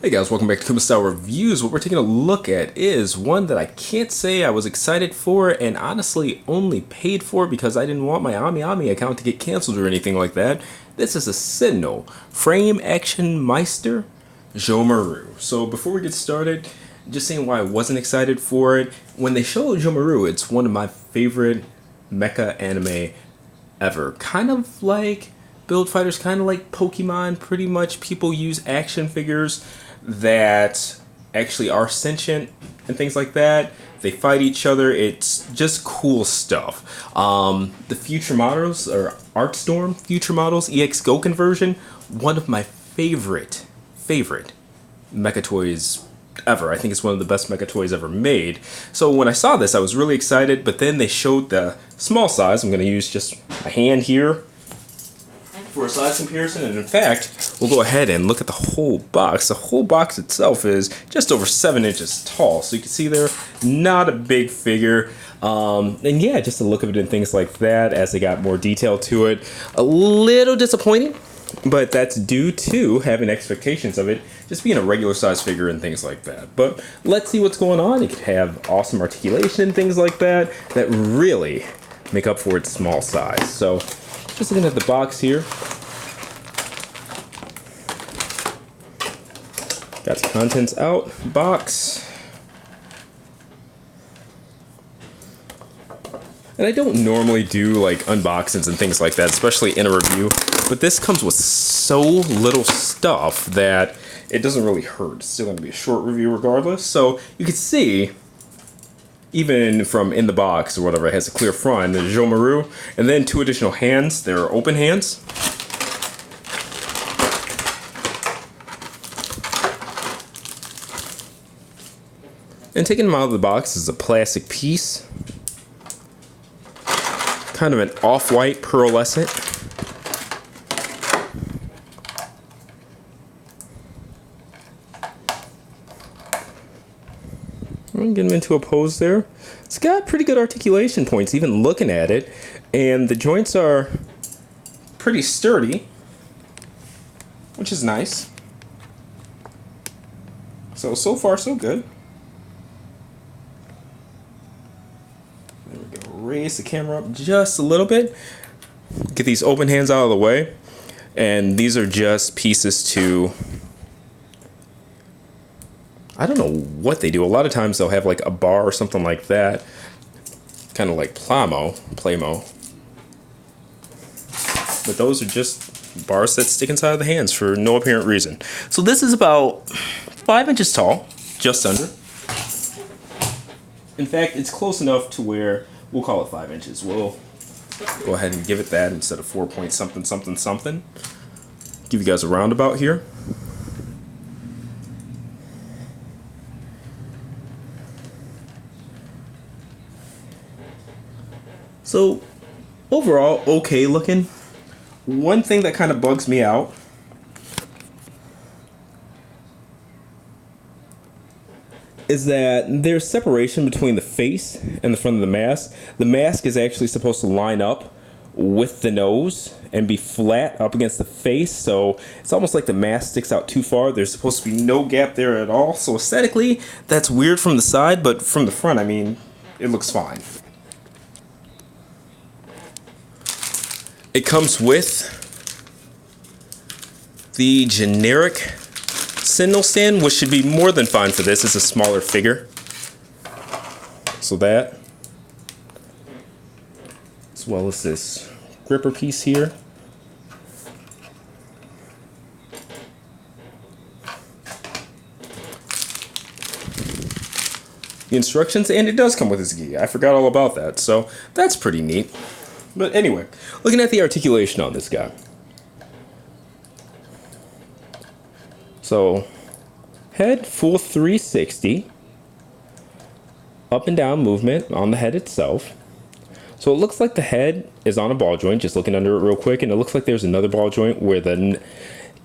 Hey guys, welcome back to Kuma Style Reviews. What we're taking a look at is one that I can't say I was excited for and honestly only paid for because I didn't want my Ami account to get canceled or anything like that. This is a Sentinel Frame Action Meister Juohmaru. So before we get started, just saying why I wasn't excited for it. When they show Juohmaru, it's one of my favorite mecha anime ever. Kind of like Build Fighters, kind of like Pokemon. Pretty much people use action figures that actually are sentient and things like that. They fight each other. It's just cool stuff. The future models, or Artstorm future models, EX Go conversion, one of my favorite mecha toys ever. I think it's one of the best mecha toys ever made. So when I saw this, I was really excited, but then they showed the small size. I'm going to use just a hand here for a size comparison, and in fact, we'll go ahead and look at the whole box. The whole box itself is just over 7 inches tall, so you can see there, not a big figure. And yeah, just to look at it and things like that as they got more detail to it. A little disappointing, but that's due to having expectations of it just being a regular size figure and things like that. But let's see what's going on. It could have awesome articulation and things like that that really make up for its small size. So just looking at the box here, got the contents out, box. And I don't normally do like unboxings and things like that, especially in a review, but this comes with so little stuff that it doesn't really hurt. It's still going to be a short review regardless. So you can see, even from in the box or whatever, it has a clear front, the Juohmaru, and then 2 additional hands. They're open hands. And taking them out of the box is a plastic piece, kind of an off-white pearlescent. Get him into a pose there. It's got pretty good articulation points, even looking at it, and the joints are pretty sturdy, which is nice. So far so good. There we go. Raise the camera up just a little bit. Get these open hands out of the way, and these are just pieces to, I don't know what they do. A lot of times they'll have like a bar or something like that, kind of like Playmo. But those are just bars that stick inside of the hands for no apparent reason. So this is about 5 inches tall, just under. In fact, it's close enough to where we'll call it 5 inches. We'll go ahead and give it that instead of 4 point something something something. Give you guys a roundabout here. So overall, okay looking. One thing that kind of bugs me out is that there's separation between the face and the front of the mask. The mask is actually supposed to line up with the nose and be flat up against the face, so it's almost like the mask sticks out too far. There's supposed to be no gap there at all, so aesthetically that's weird from the side, but from the front, I mean, it looks fine. It comes with the generic Sentinel stand, which should be more than fine for this. It's a smaller figure. So that, as well as this gripper piece here. The instructions, and it does come with this gi. I forgot all about that, so that's pretty neat. But anyway, looking at the articulation on this guy. So, head full 360. Up and down movement on the head itself. So it looks like the head is on a ball joint, just looking under it real quick, and it looks like there's another ball joint where the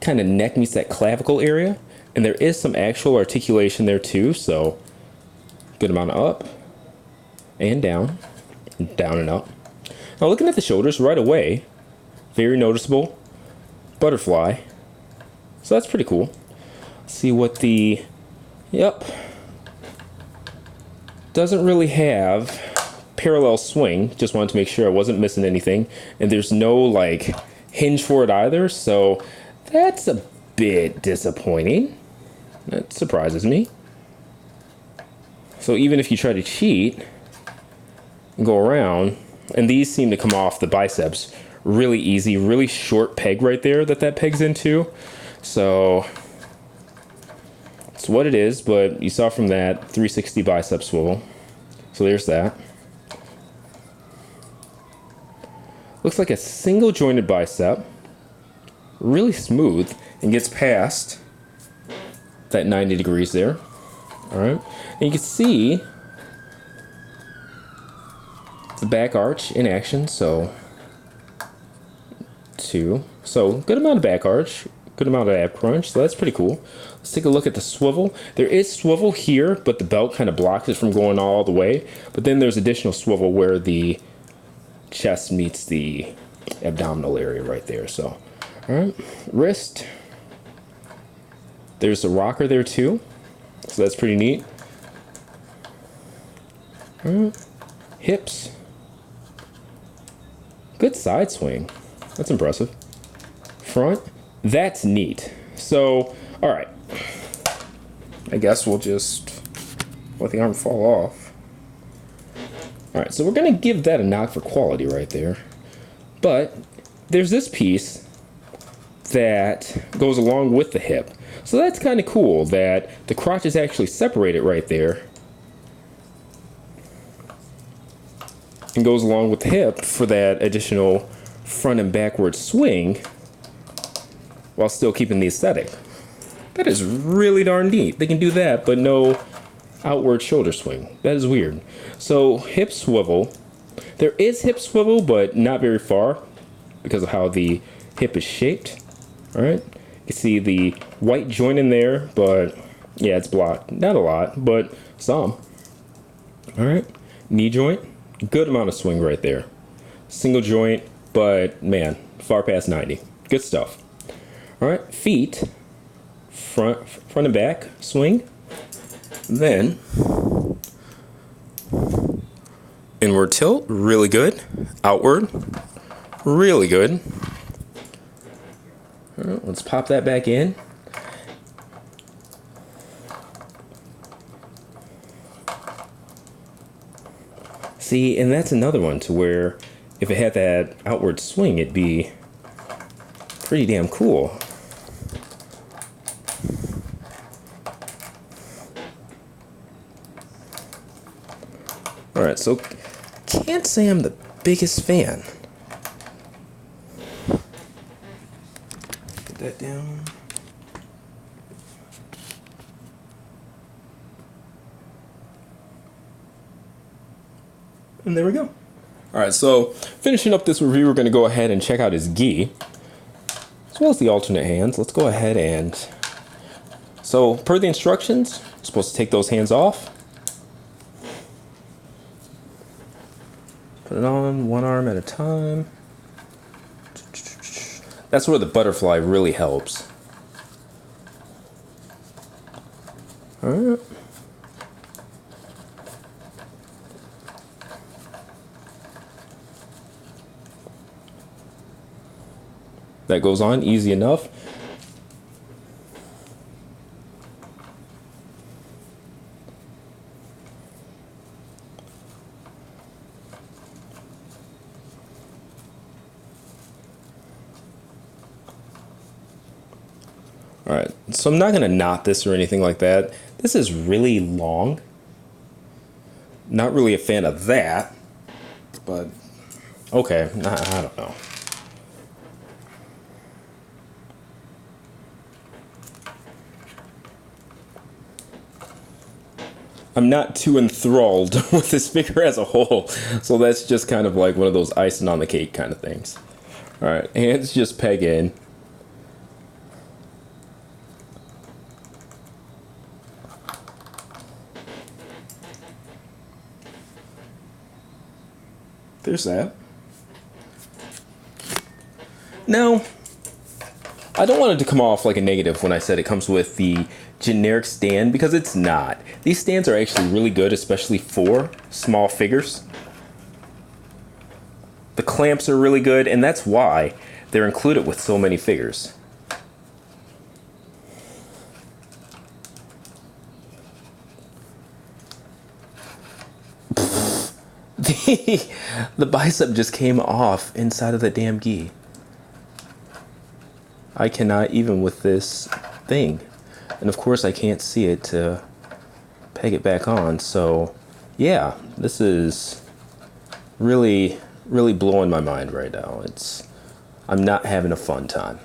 kind of neck meets that clavicle area. And there is some actual articulation there too, so good amount of up and down and up. Now looking at the shoulders right away, very noticeable butterfly. So that's pretty cool. See what the, yep, doesn't really have parallel swing. Just wanted to make sure I wasn't missing anything. And there's no like hinge for it either, so that's a bit disappointing. That surprises me. So even if you try to cheat and go around, and these seem to come off the biceps really easy, really short peg right there that pegs into. So it's what it is, but you saw from that 360 bicep swivel. So there's that. Looks like a single jointed bicep, really smooth, and gets past that 90 degrees there. All right, and you can see the back arch in action. So 2, so good amount of back arch, good amount of ab crunch. So that's pretty cool. Let's take a look at the swivel. There is swivel here, but the belt kind of blocks it from going all the way. But then there's additional swivel where the chest meets the abdominal area right there. So, all right, wrist. There's a rocker there too, so that's pretty neat. All right. Hips. Good side swing. That's impressive. Front. That's neat. So, all right. I guess we'll just let the arm fall off. All right, so we're gonna give that a knock for quality right there. But there's this piece that goes along with the hip. So that's kind of cool that the crotch is actually separated right there and goes along with the hip for that additional front and backward swing while still keeping the aesthetic. That is really darn neat. They can do that, but no outward shoulder swing. That is weird. So hip swivel. There is hip swivel, but not very far because of how the hip is shaped. All right. You can see the white joint in there, but yeah, it's blocked. Not a lot, but some. All right. Knee joint. Good amount of swing right there. Single joint, but man, far past 90. Good stuff. All right. Feet. Front and back swing. Then inward tilt, really good. Outward, really good. All right, let's pop that back in. See, and that's another one to where if it had that outward swing, it'd be pretty damn cool. All right, so can't say I'm the biggest fan. Put that down. And there we go. All right, so finishing up this review, we're going to go ahead and check out his gi, as well as the alternate hands. Let's go ahead and, so per the instructions, I'm supposed to take those hands off. Put it on one arm at a time. That's where the butterfly really helps. All right. That goes on easy enough. All right, so I'm not gonna knot this or anything like that. This is really long. Not really a fan of that, but okay, I don't know. I'm not too enthralled with this figure as a whole, so that's just kind of like one of those icing on the cake kind of things. All right, hands just peg in. There's that. Now, I don't want it to come off like a negative when I said it comes with the generic stand, because it's not. These stands are actually really good, especially for small figures. The clamps are really good, and that's why they're included with so many figures. The bicep just came off inside of the damn gi. I cannot even with this thing. And of course I can't see it to peg it back on. So yeah, this is really blowing my mind right now. I'm not having a fun time.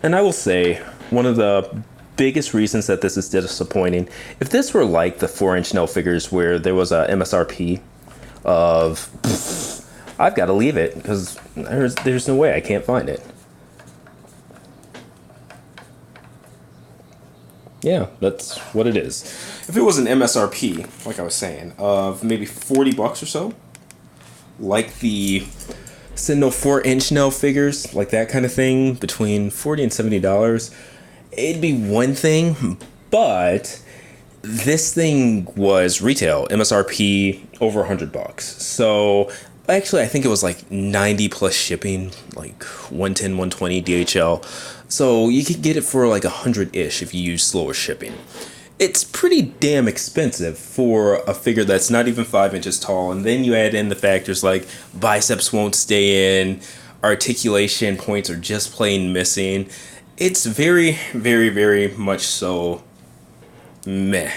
And I will say, one of the biggest reasons that this is disappointing, if this were like the 4-inch nail figures where there was a MSRP of, I've got to leave it because there's no way, I can't find it. Yeah, that's what it is. If it was an MSRP, like I was saying, of maybe $40 or so, like the Sentinel 4-inch nail figures, like that kind of thing, between $40 and $70, it'd be one thing, but this thing was retail, MSRP over $100. So actually, I think it was like 90 plus shipping, like 110, 120 DHL. So you could get it for like 100-ish if you use slower shipping. It's pretty damn expensive for a figure that's not even 5 inches tall. And then you add in the factors like biceps won't stay in, articulation points are just plain missing. It's very, very much so meh.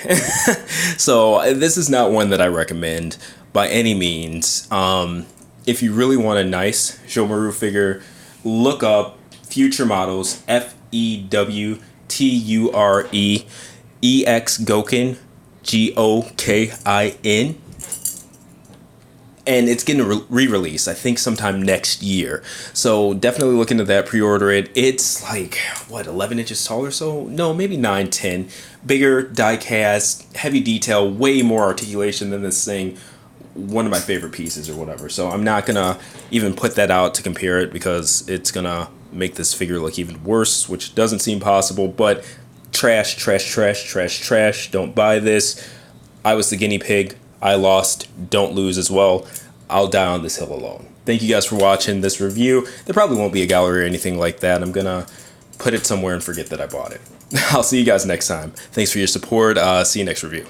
So this is not one that I recommend by any means. If you really want a nice Juohmaru figure, look up Future Models, Fewture EX Gokin, Gokin, and it's getting a re-release, I think sometime next year. So definitely look into that, pre-order it. It's like, what, 11 inches tall or so? No, maybe 9, 10. Bigger, die cast, heavy detail, way more articulation than this thing. One of my favorite pieces or whatever. So I'm not gonna even put that out to compare it because it's gonna make this figure look even worse, which doesn't seem possible, but trash, trash, trash, trash, trash. Don't buy this. I was the guinea pig. I lost. Don't lose as well. I'll die on this hill alone. Thank you guys for watching this review. There probably won't be a gallery or anything like that. I'm gonna put it somewhere and forget that I bought it. I'll see you guys next time. Thanks for your support. See you next review.